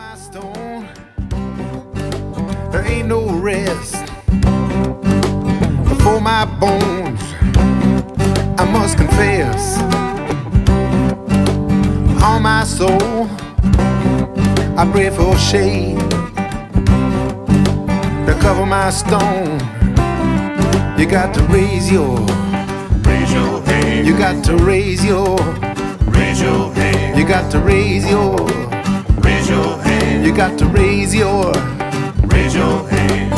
my stone, there ain't no rest for my bones. I must confess, on my soul, I pray for shade to cover my stone. You got to raise your hand. You got to raise your hand. You got to raise your hand. You got to raise your hand.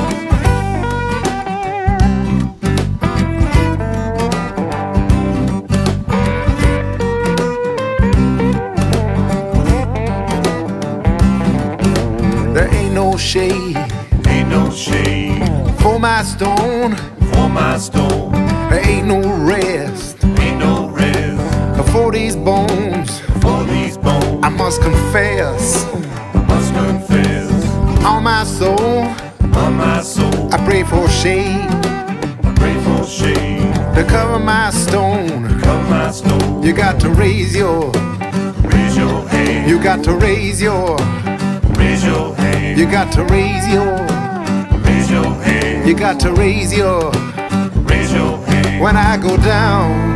There ain't no shade for my stone. There ain't no rest for these bones. I must confess, on my soul, I pray for shade to cover my stone. You got to raise your hand. You got to raise your hand. You got to raise your hand. You got to raise your hand. When I go down,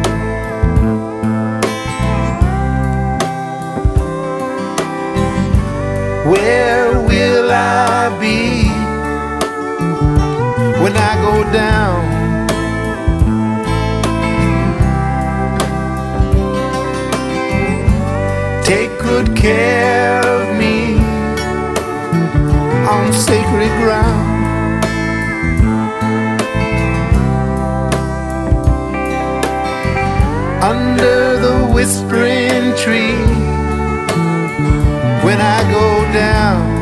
where will I be when I go down? Take good care of me on sacred ground. Under the whispering tree, when I go down,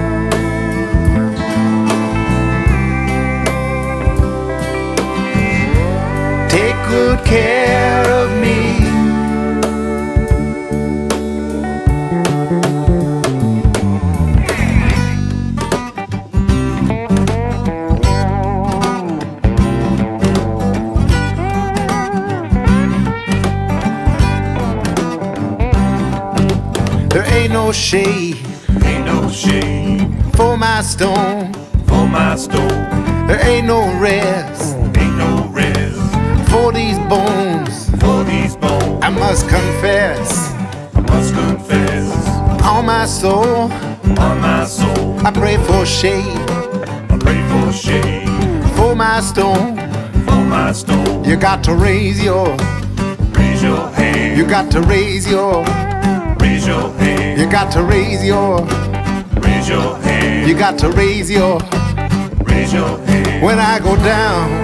take good care of me. There ain't no shade for my stone. There ain't no rest for these bones. I must confess, on my soul, I pray for shade for my stone. You got to raise your hand. You got to raise your hand. You got to raise your hand. You got to raise your hand. When I go down,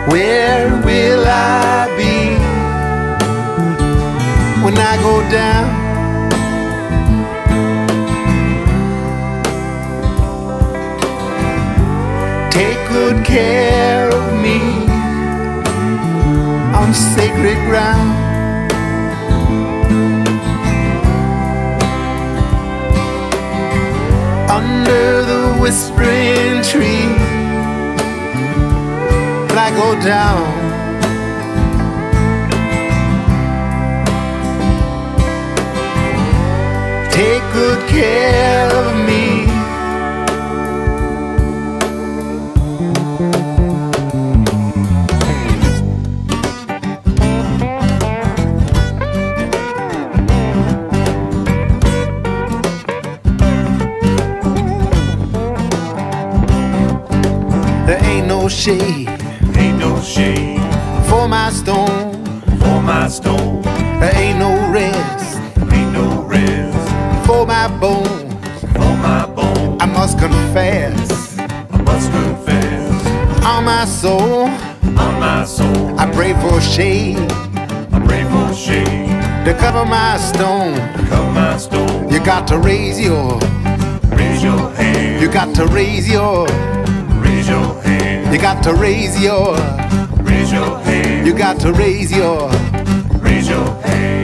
where will I be when I go down? Take good care of me on sacred ground. Under the whispering tree, when I go down, take good care of me. There ain't no shade for my stone. There ain't no rest for my bones. I must confess, on my soul, I pray for shade to cover my stone. You got to raise your hand. You got to raise your hand. You got to raise your hand. You got to raise your hand.